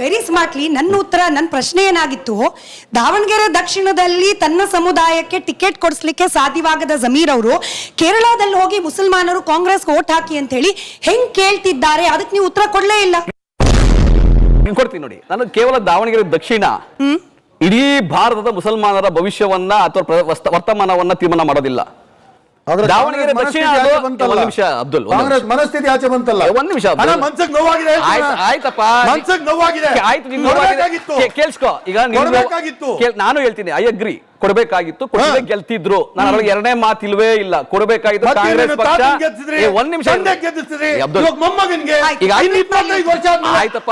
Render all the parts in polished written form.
Very smartly ನನ್ನ ಉತ್ತರ, ನನ್ನ ಪ್ರಶ್ನೆ ಏನಾಗಿತ್ತು, ದಾವಣಗೆರೆ ದಕ್ಷಿಣದಲ್ಲಿ ತನ್ನ ಸಮುದಾಯಕ್ಕೆ ಟಿಕೆಟ್ ಕೊಡಿಸ್ಲಿಕ್ಕೆ ಸಾಧ್ಯವಾಗದ ಜಮೀರ್ ಅವರು ಕೇರಳದಲ್ಲಿ ಹೋಗಿ ಮುಸಲ್ಮಾನರು ಕಾಂಗ್ರೆಸ್ಗೆ ವೋಟ್ ಹಾಕಿ ಅಂತ ಹೇಳಿ ಹೆಂಗ್ ಕೇಳ್ತಿದ್ದಾರೆ, ಅದಕ್ಕೆ ನೀವು ಉತ್ತರ ಕೊಡ್ಲೇ ಇಲ್ಲ. ಕೊಡ್ತೀನಿ ನೋಡಿ, ನಾನು ಕೇವಲ ದಾವಣಗೆರೆ ದಕ್ಷಿಣ ಇಡೀ ಭಾರತದ ಮುಸಲ್ಮಾನರ ಭವಿಷ್ಯವನ್ನ ಅಥವಾ ವರ್ತಮಾನವನ್ನ ತೀರ್ಮಾನ ಮಾಡೋದಿಲ್ಲ. ದಾವಣಗೆರೆ ದಕ್ಷಿಣ ಅಬ್ದುಲ್ ಮನಸ್ಥಿತಿ ಆಚೆ ಬಂತಲ್ಲ, ಒಂದ್ ನಿಮಿಷ ಮನ್ಸಕ್ ನೋವಾಗಿದೆ, ಆಯ್ತಪ್ಪ ಮನ್ಸಕ್ ನೋವಾಗಿದೆ, ಕೇಳಿಸ್ಕೊ. ಈಗ ನಾನು ಹೇಳ್ತೀನಿ, ಐ ಅಗ್ರಿ, ಕೊಡ್ಬೇಕಾಗಿತ್ತು, ಕೊಡದೆ ಗೆಲ್ತಿದ್ರು. ನಾನು ಅದ್ರಲ್ಲಿ ಎರಡನೇ ಮಾತಿಲ್ವೇ ಇಲ್ಲ, ಕೊಡ್ಬೇಕಾಗಿತ್ತು ಕಾಂಗ್ರೆಸ್ ಪಕ್ಷ. ಒಂದ್ ನಿಮಿಷ ಅಬ್ದುಲ್, ಈಗ ಆಯ್ತಪ್ಪ,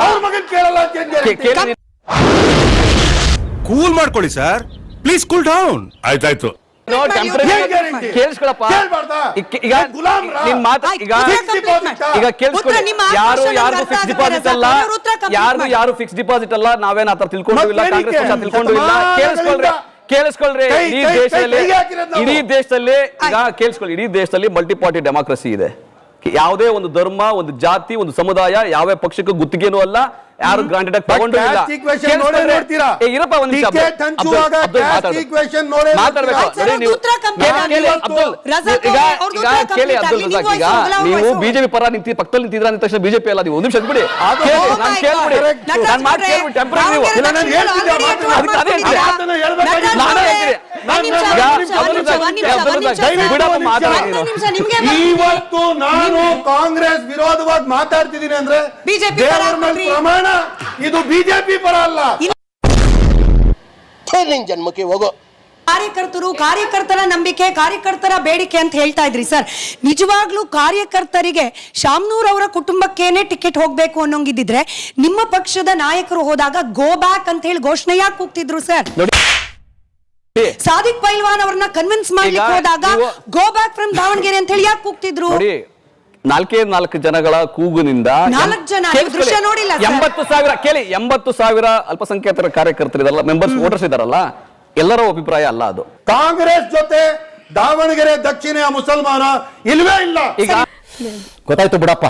ಕೂಲ್ ಮಾಡ್ಕೊಳ್ಳಿ ಸರ್, ಪ್ಲೀಸ್ ಕೂಲ್ ಡೌನ್. ಆಯ್ತಾಯ್ತು, ಕೇಳಿಸ್ಕೊಳಪ್ಪ. ಈಗ ನಿನ್ ಮಾತು ಈಗ ಕೇಳಿಸ್ಕೊಳ್ಳಿ. ಯಾರು ಫಿಕ್ಸ್ ಡಿಪಾಸಿಟ್ ಅಲ್ಲ, ಯಾರು ಫಿಕ್ಸ್ ಡಿಪಾಸಿಟ್ ಅಲ್ಲ, ನಾವೇನ್ ಆತರ ತಿಳ್ಕೊಂಡು ಇಲ್ಲ, ಕಾಂಗ್ರೆಸ್ ಪಕ್ಷ ತಿಳ್ಕೊಂಡು ಇಲ್ಲ. ಕೇಳಿಸ್ಕೊಳ್ರಿ, ಇಡೀ ದೇಶದಲ್ಲಿ ಈಗ ಕೇಳಿಸ್ಕೊಳ್ಳಿ, ಇಡೀ ದೇಶದಲ್ಲಿ ಮಲ್ಟಿ ಪಾರ್ಟಿ ಡೆಮಾಕ್ರಸಿ ಇದೆ. ಯಾವುದೇ ಒಂದು ಧರ್ಮ, ಒಂದು ಜಾತಿ, ಒಂದು ಸಮುದಾಯ ಯಾವ್ಯಾವ ಪಕ್ಷಕ್ಕೂ ಗುತ್ತಿಗೆನೂ ಅಲ್ಲ, ಯಾರು ಗ್ರಾಂಟೆಡ್ ಆಗಿ ತಗೊಂಡು ಇಲ್ಲ. ಇರಪ್ಪ ಒಂದ್ ನಿಮಿಷ, ನೀವು ಬಿಜೆಪಿ ಪರ ನಿಂತಿ ಪಕ್ಕದಲ್ಲಿ ನಿಂತಿದ್ರ ಅಂದ ತಕ್ಷಣ ಬಿಜೆಪಿ ಅಲ್ಲ ನೀವು. ಒಂದ್ ನಿಮಿಷ ಬಿಡಿ, ನಾನು ಕೇಳ್ಬಿಡಿ, ನಾನು ಮಾತು ಕೇಳ್ಬಿಡಿ, ಟೆಂಪರರಿ ಇವತ್ತು ನಾನು ಕಾಂಗ್ರೆಸ್ ವಿರೋಧವಾಗಿ ಮಾತಾಡ್ತಿದ್ದೀನಿ ಅಂದ್ರೆ ಪ್ರಮಾಣ ಇದು ಬಿಜೆಪಿ ಪರ ಅಲ್ಲ. ಜನ್ಮಕ್ಕೆ ಹೋಗೋ ಕಾರ್ಯಕರ್ತರ ನಂಬಿಕೆ, ಕಾರ್ಯಕರ್ತರ ಬೇಡಿಕೆ ಅಂತ ಹೇಳ್ತಾ ಇದ್ರಿ ಸರ್. ನಿಜವಾಗ್ಲೂ ಕಾರ್ಯಕರ್ತರಿಗೆ ಶಾಮ್ನೂರ್ ಅವರ ಕುಟುಂಬಕ್ಕೇನೆ ಟಿಕೆಟ್ ಹೋಗ್ಬೇಕು ಅನ್ನೋಂಗಿದ್ರೆ ನಿಮ್ಮ ಪಕ್ಷದ ನಾಯಕರು ಹೋದಾಗ ಗೋ ಬ್ಯಾಕ್ ಅಂತ ಹೇಳಿ ಘೋಷಣೆ ಯಾಕೆ ಕೂಗ್ತಿದ್ರು ಸರ್? ಸಾದಿಕ್ ಪೈಲ್ವಾನ್ ಅವ್ರನ್ನ ಕನ್ವಿನ್ಸ್ ಮಾಡ್ಲಿಕ್ಕೆ ಹೋದಾಗ ಗೋ ಬ್ಯಾಕ್ ಫ್ರಮ್ ದಾವಣಗೆರೆ ಅಂತ ಹೇಳಿ ಯಾಕೆ ಕೂಗ್ತಿದ್ರು? ನಾಲ್ಕು ಜನಗಳ ಕೂಗುನಿಂದ 80,000 ಅಲ್ಪಸಂಖ್ಯಾತರ ಕಾರ್ಯಕರ್ತರಿದಾರಲ್ಲ, ಮೆಂಬರ್ಸ್ ವೋಟರ್ಸ್ ಇದಾರಲ್ಲ, ಎಲ್ಲರ ಅಭಿಪ್ರಾಯ ಅಲ್ಲ ಅದು. ಕಾಂಗ್ರೆಸ್ ಜೊತೆ ದಾವಣಗೆರೆ ದಕ್ಷಿಣ ಮುಸಲ್ಮಾನ ಇಲ್ವೇ ಇಲ್ಲ. ಈಗ ಗೊತ್ತಾಯ್ತು ಬಿಡಪ್ಪ.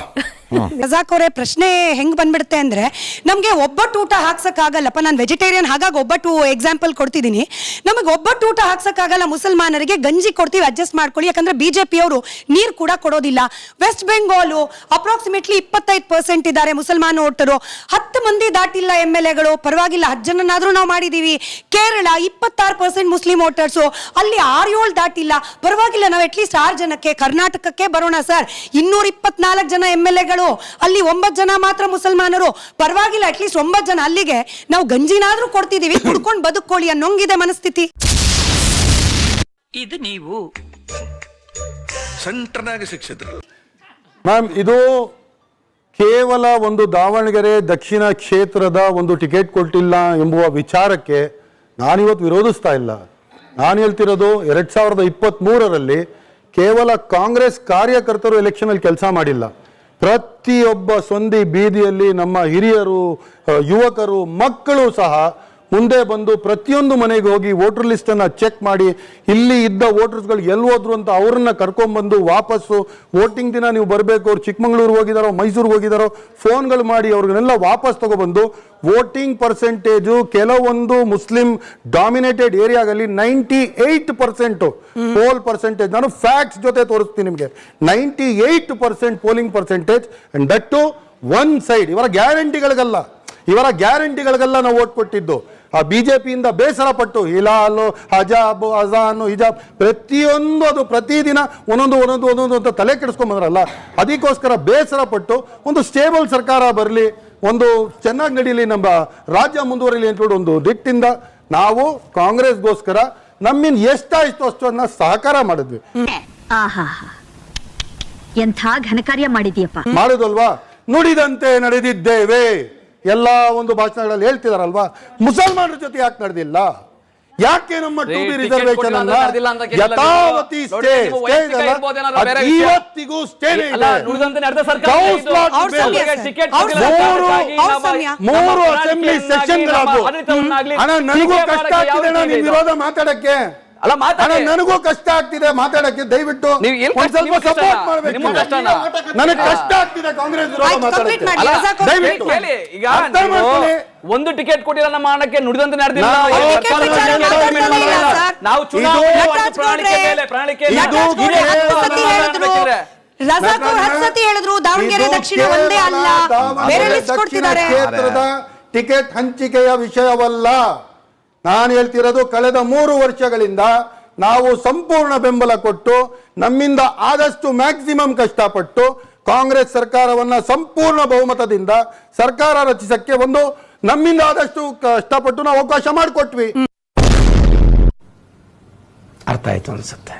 ರಜಾಕ್ ಅವರೇ, ಪ್ರಶ್ನೆ ಹೆಂಗ್ ಬಂದ್ಬಿಡುತ್ತೆ ಅಂದ್ರೆ, ನಮ್ಗೆ ಒಬ್ಬಟ್ಟು ಊಟ ಹಾಕ್ಸಕ್ಕಾಗಲ್ಲಪ್ಪ, ನಾನು ವೆಜಿಟೇರಿಯನ್, ಹಾಗಾಗಿ ಒಬ್ಬಟ್ಟು ಎಕ್ಸಾಂಪಲ್ ಕೊಡ್ತಿದ್ದೀನಿ. ನಮಗೆ ಒಬ್ಬಟ್ಟು ಊಟ ಹಾಕ್ಸಕ್ಕಾಗಲ್ಲ, ಮುಸಲ್ಮಾನರಿಗೆ ಗಂಜಿ ಕೊಡ್ತೀವಿ, ಅಡ್ಜಸ್ಟ್ ಮಾಡ್ಕೊಳ್ಳಿ, ಯಾಕಂದ್ರೆ ಬಿಜೆಪಿ ಅವರು ನೀರು ಕೂಡ ಕೊಡೋದಿಲ್ಲ. ವೆಸ್ಟ್ ಬೆಂಗಾಲ್ ಅಪ್ರಾಕ್ಸಿಮೇಟ್ಲಿ 25% ಇದ್ದಾರೆ ಮುಸಲ್ಮಾನ ವೋಟರು, 10 ಮಂದಿ ದಾಟಿಲ್ಲ MLAಗಳು, ಪರವಾಗಿಲ್ಲ 10 ಜನನಾದ್ರೂ ನಾವು ಮಾಡಿದೀವಿ. ಕೇರಳ 26% ಮುಸ್ಲಿಂ ವೋಟರ್ಸು, ಅಲ್ಲಿ 6-7 ದಾಟಿಲ್ಲ, ಪರವಾಗಿಲ್ಲ, ನಾವು ಅಟ್ಲೀಸ್ಟ್ 6 ಜನಕ್ಕೆ. ಕರ್ನಾಟಕಕ್ಕೆ ಬರೋಣ ಸರ್, 224 ಜನ MLAಗಳು, ಅಲ್ಲಿ 9 ಜನ ಮಾತ್ರ ಮುಸಲ್ಮಾನರು, ಪರವಾಗಿಲ್ಲ, ಅಟ್ಲೀಸ್ಟ್ 9 ಜನ, ಅಲ್ಲಿಗೆ ನಾವು ಗಂಜಿನಾದ್ರೂ ಕೊಡ್ತಿದೀವಿ, ಕುಡ್ಕೊಂಡು ಬದುಕೊಳ್ಳಿ ಅನ್ನೋಂಗಿದೆ ಮನಸ್ಥಿತಿ. ಇದು ನೀವು ಸೆಂಟ್ರನಾಗಿ ಶಿಕ್ಷಿತರು ಮ್ಯಾಮ್, ಇದು ಕೇವಲ ಒಂದು ದಾವಣಗೆರೆ ದಕ್ಷಿಣ ಕ್ಷೇತ್ರದ ಒಂದು ಟಿಕೆಟ್ ಕೊಟ್ಟಿಲ್ಲ ಎಂಬುವ ವಿಚಾರಕ್ಕೆ ನಾನಿವತ್ತು ವಿರೋಧಿಸ್ತಾ ಇಲ್ಲ. ನಾನು ಹೇಳ್ತಿರೋದು 2023ರಲ್ಲಿ ಕೇವಲ ಕಾಂಗ್ರೆಸ್ ಕಾರ್ಯಕರ್ತರು ಎಲೆಕ್ಷನ್ ಅಲ್ಲಿ ಕೆಲಸ ಮಾಡಿಲ್ಲ. ಪ್ರತಿಯೊಬ್ಬ ಸೊಂದಿ ಬೀದಿಯಲ್ಲಿ ನಮ್ಮ ಹಿರಿಯರು, ಯುವಕರು, ಮಕ್ಕಳು ಸಹ ಮುಂದೆ ಬಂದು ಪ್ರತಿಯೊಂದು ಮನೆಗೆ ಹೋಗಿ ವೋಟರ್ ಲಿಸ್ಟ್ ಅನ್ನ ಚೆಕ್ ಮಾಡಿ, ಇಲ್ಲಿ ಇದ್ದ ವೋಟರ್ಸ್ಗಳು ಎಲ್ಲಿ ಹೋದ್ರು ಅಂತ ಅವ್ರನ್ನ ಕರ್ಕೊಂಡ್ಬಂದು ವಾಪಸ್ಸು ವೋಟಿಂಗ್ ದಿನ ನೀವು ಬರಬೇಕು, ಅವ್ರು ಚಿಕ್ಕಮಂಗ್ಳೂರು ಹೋಗಿದಾರೋ, ಮೈಸೂರಿಗೆ ಹೋಗಿದಾರೋ, ಫೋನ್ಗಳು ಮಾಡಿ ಅವ್ರಿಗೆಲ್ಲ ವಾಪಸ್ ತಗೊಬಂದು ವೋಟಿಂಗ್ ಪರ್ಸೆಂಟೇಜು ಕೆಲವೊಂದು ಮುಸ್ಲಿಂ ಡಾಮಿನೇಟೆಡ್ ಏರಿಯಾದಲ್ಲಿ 98% ಪೋಲ್ ಪರ್ಸೆಂಟೇಜ್, ನಾನು ಫ್ಯಾಕ್ಟ್ಸ್ ಜೊತೆ ತೋರಿಸ್ತೀನಿ ನಿಮಗೆ, 98% polling percentage. And that to one side. ಇವರ ಗ್ಯಾರಂಟಿಗಳಿಗೆಲ್ಲ ನಾವು ವೋಟ್ ಕೊಟ್ಟಿದ್ದು. ಆ ಬಿಜೆಪಿಯಿಂದ ಬೇಸರ ಪಟ್ಟು ಹಿಲಾಲು, ಹಜಾಬ್, ಅಜಾನು, ಹಿಜಾಬ್ ಪ್ರತಿಯೊಂದು ಅದು ಪ್ರತಿದಿನ ಒಂದೊಂದು ಅಂತ ತಲೆ ಕೆಡಿಸ್ಕೊಂಡ್ಬಂದ್ರಲ್ಲ, ಅದಕ್ಕೋಸ್ಕರ ಬೇಸರ ಪಟ್ಟು ಒಂದು ಸ್ಟೇಬಲ್ ಸರ್ಕಾರ ಬರಲಿ, ಒಂದು ಚೆನ್ನಾಗಿ ನಡೀಲಿ, ನಮ್ಮ ರಾಜ್ಯ ಮುಂದುವರಿಲಿ ಅಂತ ಹೇಳಿ ಒಂದು ದಿಟ್ಟಿಂದ ನಾವು ಕಾಂಗ್ರೆಸ್ಗೋಸ್ಕರ ನಮ್ಮಿಂದ ಎಷ್ಟಾಯ್ತು ಅಷ್ಟನ್ನ ಸಹಕಾರ ಮಾಡಿದ್ವಿ. ಎಂಥ ಘನಕಾರ್ಯ ಮಾಡಿದ್ಯಪ್ಪ. ಮಾಡುದಲ್ವಾ? ನುಡಿದಂತೆ ನಡೆದಿದ್ದೇವೆ ಎಲ್ಲ ಒಂದು ಭಾಷಣಗಳಲ್ಲಿ ಹೇಳ್ತಿದಾರಲ್ವಾ. ಮುಸಲ್ಮಾನರ ಜೊತೆ ಯಾಕೆ ನಡೆದಿಲ್ಲ? ಯಾಕೆ ನಮ್ಮ 2B ರಿಸರ್ವೇಶನ್ ಅನ್ನ ಯಥಾವತಿ ಇವತ್ತಿಗೂ ಸ್ಟೇ ಇದೆ. 3 ಅಸೆಂಬ್ಲಿ ಸೆಷನ್ಗಳಾಗು. ನನಗೂ ಕಷ್ಟ ಆಗ್ತಿದೆ ನಿಮ್ಮ ವಿರೋಧ ಮಾತಾಡಕ್ಕೆ. ಅಲ್ಲ, ಮಾತಾಡಿ. ಅಣ್ಣ, ನನಗೂ ಕಷ್ಟ ಆಗ್ತಿದೆ ಮಾತಾಡಕ್ಕೆ, ದಯವಿಟ್ಟು ನೀವು ಎಲ್ಲಿ ಒಂದ್ ಸ್ವಲ್ಪ ನಿಮ್ಮ ಕಷ್ಟ ಸಪೋರ್ಟ್ ಅಲ್ಲ, ಮಾಡ್ಬೇಕು. ನಿಮ್ಮ ಕಷ್ಟನಾ? ನನಗೆ ಕಷ್ಟ ಆಗ್ತಿದೆ ಕಾಂಗ್ರೆಸ್ ವಿರೋಧ ಆಯ್ತು, complete ಮಾತಾಡಕ್ಕೆ. ಮಾಡಿ. ಅಲ್ಲ, ರಜಾಕ್ ಅವ್ರು ದಯವಿಟ್ಟು. ಕೇಳಿ, ಈಗ ಅರ್ಥ ನೀವು ಮಾಡ್ಕೊಳ್ಳಿ. ಒಂದು ಟಿಕೆಟ್ ಕೊಟ್ಟಿಲ್ಲ ನಮ್ಮ ಹಣಕ್ಕೆ, ನುಡಿದಂತೆ ನಡೆದಿಲ್ಲ. ನಾವು ನಾವು ಟಿಕೆಟ್ ವಿಚಾರ ಮಾತಾಡ್ತಾನೆ ಇಲ್ಲ, ಸರ್. ನಾವು ಚುನಾವಣೆ ಇದು- ಮತ್ತು ಪ್ರಣಾಳಿಕೆ ಮೇಲೆ ಪ್ರಣಾಳಿಕೆ ಇದು ನಟರಾಜ್ ಗೌಡ್ರೆ ಕೇವಲ 10 ಸತಿ ಹೇಳಿದ್ರು. ರಜಾಕ್ ಅವ್ರು 10 ಸತಿ ಹೇಳಿದ್ರು ದಾವಣಗೆರೆ ಇದು ದಕ್ಷಿಣ ಒಂದೇ ಅಲ್ಲ, ದಾವಣಗೆರೆ ಬೇರೆ ಲಿಸ್ಟ್ ದಕ್ಷಿಣ ಕೊಡ್ತಿದ್ದಾರೆ. ಕ್ಷೇತ್ರದ ಟಿಕೆಟ್ ಹಂಚಿಕೆಯ ವಿಷಯವಲ್ಲ. ನಾನು ಹೇಳ್ತಿರೋದು ಕಳೆದ 3 ವರ್ಷಗಳಿಂದ ನಾವು ಸಂಪೂರ್ಣ ಬೆಂಬಲ ಕೊಟ್ಟು ನಮ್ಮಿಂದ ಆದಷ್ಟು ಮ್ಯಾಕ್ಸಿಮಮ್ ಕಷ್ಟಪಟ್ಟು ಕಾಂಗ್ರೆಸ್ ಸರ್ಕಾರವನ್ನ ಸಂಪೂರ್ಣ ಬಹುಮತದಿಂದ ಸರ್ಕಾರ ರಚಿಸಕ್ಕೆ ನಮ್ಮಿಂದ ಆದಷ್ಟು ಕಷ್ಟಪಟ್ಟು ನಾವು ಅವಕಾಶ ಮಾಡಿಕೊಟ್ವಿ. ಅರ್ಥ ಆಯ್ತು ಅನ್ಸುತ್ತೆ.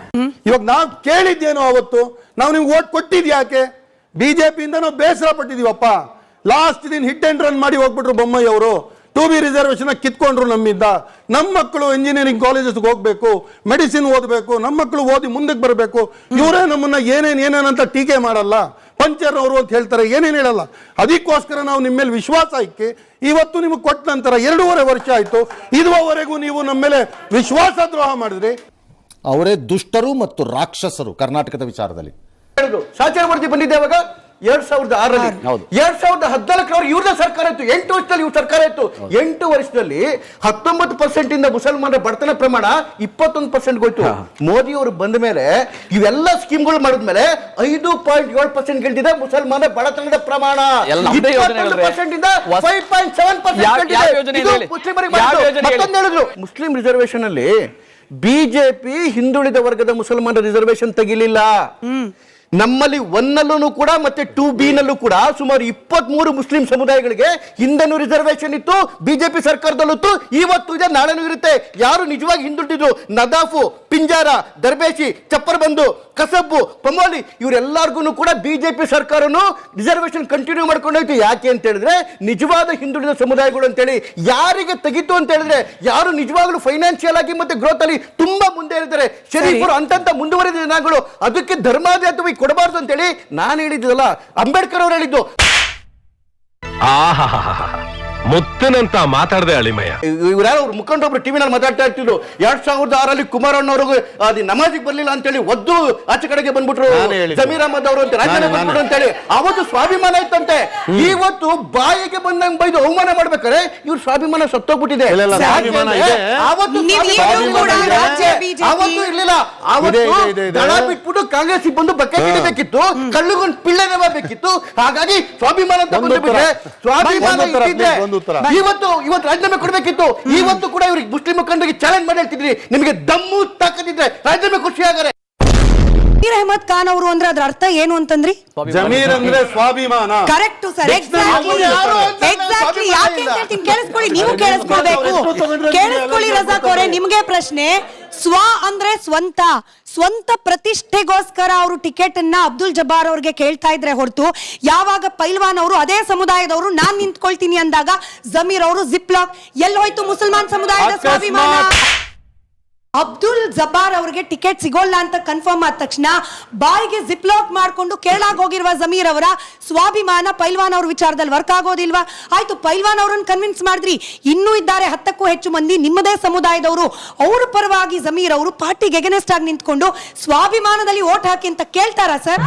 ಇವಾಗ ನಾವು ಕೇಳಿದ್ದೇನು ಅವತ್ತು, ನಾವು ನಿಮ್ಗೆ ಓಟ್ ಕೊಟ್ಟಿದ್ಯಾಕೆ? ಬಿಜೆಪಿಯಿಂದ ನಾವು ಬೇಸರ ಪಟ್ಟಿದೀವಪ್ಪ. ಲಾಸ್ಟ್ ದಿನ ಹಿಟ್ ಅಂಡ್ ರನ್ ಮಾಡಿ ಹೋಗ್ಬಿಟ್ರು ಬೊಮ್ಮಾಯಿ ಅವರು. 2B ರಿಸರ್ವೇಶನ್ ಕಿತ್ಕೊಂಡ್ರು ನಮ್ಮಿಂದ. ನಮ್ಮ ಮಕ್ಕಳು ಇಂಜಿನಿಯರಿಂಗ್ ಕಾಲೇಜಸ್ಗೆ ಹೋಗ್ಬೇಕು, ಮೆಡಿಸಿನ್ ಓದಬೇಕು, ನಮ್ಮ ಮಕ್ಕಳು ಓದಿ ಮುಂದಕ್ಕೆ ಬರಬೇಕು. ಇವರೇ ನಮ್ಮನ್ನ ಏನೇನಂತ ಟೀಕೆ ಮಾಡಲ್ಲ, ಪಂಚರ್ ಅವರು ಅಂತ ಹೇಳ್ತಾರೆ, ಏನೇನು ಹೇಳಲ್ಲ. ಅದಕ್ಕೋಸ್ಕರ ನಾವು ನಿಮ್ಮ ಮೇಲೆ ವಿಶ್ವಾಸ ಇಕ್ಕಿ ಇವತ್ತು ನಿಮಗೆ ಕೊಟ್ಟ ನಂತರ 2.5 ವರ್ಷ ಆಯ್ತು, ಇದುವರೆಗೂ ನೀವು ನಮ್ಮ ಮೇಲೆ ವಿಶ್ವಾಸ ದ್ರೋಹ ಮಾಡಿದ್ರಿ. ಅವರೇ ದುಷ್ಟರು ಮತ್ತು ರಾಕ್ಷಸರು ಕರ್ನಾಟಕದ ವಿಚಾರದಲ್ಲಿ. ಸಾಚಾರ ಮಾಡ್ತಿ ಬಂದಿದ್ದೆ ಅವಾಗ 2006ರಲ್ಲಿ. 2014 ಇವ್ರದೇ ಸರ್ಕಾರ ಇತ್ತು. 8 ವರ್ಷದಲ್ಲಿ ಇವ್ರ ಸರ್ಕಾರ ಇತ್ತು. 8 ವರ್ಷದಲ್ಲಿ 19% ಇಂದ ಮುಸಲ್ಮಾನರ ಬಡತನ ಪ್ರಮಾಣ 21% ಹೋಯ್ತು. ಮೋದಿ ಅವರು ಬಂದ ಮೇಲೆ ಇವೆಲ್ಲ ಸ್ಕೀಮ್ಗಳು ಮಾಡಿದ್ಮೇಲೆ 5.7% ಗೆಲ್ತಿದೆ ಮುಸಲ್ಮಾನ ಬಡತನದ ಪ್ರಮಾಣ. 21% ಇಂದ 5.7% ಮತ್ತೊಂದು ಹೇಳಿದ್ರು, ಮುಸ್ಲಿಂ ರಿಸರ್ವೇಶನ್ ಅಲ್ಲಿ ಬಿಜೆಪಿ ಹಿಂದುಳಿದ ವರ್ಗದ ಮುಸಲ್ಮಾನರ ರಿಸರ್ವೇಶನ್ ತೆಗಿಲಿಲ್ಲ. ನಮ್ಮಲ್ಲಿ 1ನಲ್ಲೂ ಕೂಡ ಮತ್ತೆ 2B ನಲ್ಲೂ ಕೂಡ ಸುಮಾರು 23 ಮುಸ್ಲಿಂ ಸಮುದಾಯಗಳಿಗೆ ಹಿಂದೆನೂ ರಿಸರ್ವೇಶನ್ ಇತ್ತು, ಬಿಜೆಪಿ ಸರ್ಕಾರದಲ್ಲಿತ್ತು, ಇವತ್ತು ಇದೆ, ನಾಳೆನೂ ಇರುತ್ತೆ. ಯಾರು ನಿಜವಾಗಿ ಹಿಂದುಳಿದಿದ್ರು, ನದಾಫು, ಪಿಂಜಾರ, ದರ್ಬೇಶಿ, ಚಪ್ಪರ್ಬಂದು, ಕಸಬ್ಬು, ಪಮೋಲಿ, ಇವರೆಲ್ಲರಿಗೂ ಕೂಡ ಬಿಜೆಪಿ ಸರ್ಕಾರನು ರಿಸರ್ವೇಶನ್ ಕಂಟಿನ್ಯೂ ಮಾಡ್ಕೊಂಡು ಹೋಯ್ತು. ಯಾಕೆ ಅಂತ ಹೇಳಿದ್ರೆ ನಿಜವಾದ ಹಿಂದುಳಿದ ಸಮುದಾಯಗಳು ಅಂತೇಳಿ ಯಾರಿಗೆ ತೆಗಿತು ಅಂತ ಹೇಳಿದ್ರೆ, ಯಾರು ನಿಜವಾಗ್ಲೂ ಫೈನಾನ್ಷಿಯಲ್ ಆಗಿ ಮತ್ತೆ ಗ್ರೋತ್ ಅಲ್ಲಿ ತುಂಬಾ ಮುಂದೆ ಇರ್ತಾರೆ, ಶರೀಫರು ಅಂತ ಮುಂದುವರೆದ ಜನಗಳು, ಅದಕ್ಕೆ ಧರ್ಮಾದಾಯತ್ವ ಕೊಡಬಾರ್ದು ಅಂತೇಳಿ ನಾನು ಹೇಳಿದ್ದಲ್ಲ, ಅಂಬೇಡ್ಕರ್ ಅವರು ಹೇಳಿದ್ದು. ಮುತ್ತಿನಂತ ಮಾತಾಡದೆ ಅಳಿಮಯ್ಯ. ಇವ್ರ್ಯಾರು ಅವ್ರ ಮುಖಂಡೊಬ್ರು ಟಿವಿನಲ್ಲಿ ಮಾತಾಡ್ತಾ ಇರ್ತಿದ್ರು, 2006ರಲ್ಲಿ ಕುಮಾರಣ್ಣವ್ರಿಗೆ ಅದು ನಮಾಜಿಗೆ ಬರ್ಲಿಲ್ಲ ಅಂತೇಳಿ ಒದ್ದು ಆಚೆ ಕಡೆಗೆ ಬಂದ್ಬಿಟ್ರು ಜಮೀರ್ ಅಹಮದ್ ಅವರು ಅಂತ ರಾಜೀನಾಮೆ ಬಂದ್ಬಿಟ್ರು ಅಂತೇಳಿ. ಅವತ್ತು ಸ್ವಾಭಿಮಾನ ಇತ್ತಂತೆ. ಇವತ್ತು ಬಾಯಿಗೆ ಬಂದಂಗೆ ಬೈದು ಅವಮಾನ ಮಾಡ್ಬೇಕಾದ್ರೆ ಇವ್ರ ಸ್ವಾಭಿಮಾನ ಸತ್ತೋಗ್ಬಿಟ್ಟಿದೆ. ಅವತ್ತು ಇರ್ಲಿಲ್ಲ. ಅವತ್ತು ದಳ ಬಿಟ್ಬಿಟ್ಟು ಕಾಂಗ್ರೆಸ್ ಬಂದು ಬಕೆಟ್ ಹಿಡಿಬೇಕಿತ್ತು, ಕಳ್ಳಿಗೊಂದು ಪಿಳ್ಳೆನೆ ಮಾಡಬೇಕಿತ್ತು. ಹಾಗಾಗಿ ಸ್ವಾಭಿಮಾನ ಅಂತ ಬಂದ್ಬಿಟ್ರೆ, ಸ್ವಾಭಿಮಾನ ಇಟ್ಟಿದ್ರೆ ಇವತ್ತು ರಾಜೀನಾಮೆ ಕೊಡಬೇಕಿತ್ತು. ಇವತ್ತು ಕೂಡ ಇವ್ರಿಗೆ ಮುಸ್ಲಿಂ ಮುಖಂಡರಿಗೆ ಚಾಲೆಂಜ್ ಮಾಡಿ ಹೇಳ್ತಿದ್ರಿ, ನಿಮಗೆ ದಮ್ಮು ತಾಕತ್ತಿದ್ರೆ ರಾಜೀನಾಮೆ ಖುಷಿ ಆಗರೆ. ಜಮೀರ್ ಅಹಮದ್ ಖಾನ್ ಅವರು ಅಂದ್ರೆ ಅದ್ರ ಅರ್ಥ ಏನು ಅಂತಂದ್ರಿ? ಜಮೀರ್ ಅಂದ್ರೆ ಸ್ವಾಭಿಮಾನ. Correct sir, exactly. ಯಾಕೆ ಅಂತ ಹೇಳ್ತೀನಿ, ಕೇಳಿಸ್ಕೊಳ್ಳಿ, ನೀವು ಕೇಳಿಸ್ಕೊಳ್ಬೇಕು. ಕೇಳಿಸ್ಕೊಳ್ಳಿ ರಜಾಕ್ ಅವರೇ, ನಿಮ್ಗೆ ಪ್ರಶ್ನೆ. ಸ್ವ ಅಂದ್ರೆ ಸ್ವಂತ ಪ್ರತಿಷ್ಠೆಗೋಸ್ಕರ ಅವರು ಟಿಕೆಟ್ ಅನ್ನ ಅಬ್ದುಲ್ ಜಬ್ಬಾರ್ ಅವ್ರಿಗೆ ಕೇಳ್ತಾ ಇದ್ರೆ ಹೊರತು, ಯಾವಾಗ ಪೈಲ್ವಾನ್ ಅವರು ಅದೇ ಸಮುದಾಯದವರು ನಾನ್ ನಿಂತ್ಕೊಳ್ತೀನಿ ಅಂದಾಗ ಜಮೀರ್ ಅವರು ಜಿಪ್ ಲಾಕ್, ಎಲ್ಲಿ ಹೋಯ್ತು ಮುಸಲ್ಮಾನ್ ಸಮುದಾಯದ ಸ್ವಾಭಿಮಾನ? ಅಬ್ದುಲ್ ಜಬ್ಬಾರ್ ಅವರಿಗೆ ಟಿಕೆಟ್ ಸಿಗೋಲ್ಲ ಅಂತ ಕನ್ಫರ್ಮ್ ಆದ ತಕ್ಷಣ ಬಾಯಿಗೆ ಜಿಪ್ ಲಾಕ್ ಮಾಡ್ಕೊಂಡು ಕೇರಳಕ್ಕೆ ಹೋಗಿರುವ ಜಮೀರ್ ಅವರ ಸ್ವಾಭಿಮಾನ ಪೈಲ್ವಾನ್ ಅವ್ರ ವಿಚಾರದಲ್ಲಿ ವರ್ಕ್ ಆಗೋದಿಲ್ವಾ? ಆಯ್ತು, ಪೈಲ್ವಾನ್ ಅವರನ್ನು ಕನ್ವಿನ್ಸ್ ಮಾಡಿದ್ರಿ, ಇನ್ನೂ ಇದ್ದಾರೆ 10ಕ್ಕೂ ಹೆಚ್ಚು ಮಂದಿ ನಿಮ್ಮದೇ ಸಮುದಾಯದವರು, ಅವ್ರ ಪರವಾಗಿ ಜಮೀರ್ ಅವರು ಪಾರ್ಟಿಗೆ ಎಗನೆಸ್ಟ್ ಆಗಿ ನಿಂತ್ಕೊಂಡು ಸ್ವಾಭಿಮಾನದಲ್ಲಿ ಓಟ್ ಹಾಕಿ ಅಂತ ಕೇಳ್ತಾರಾ ಸರ್?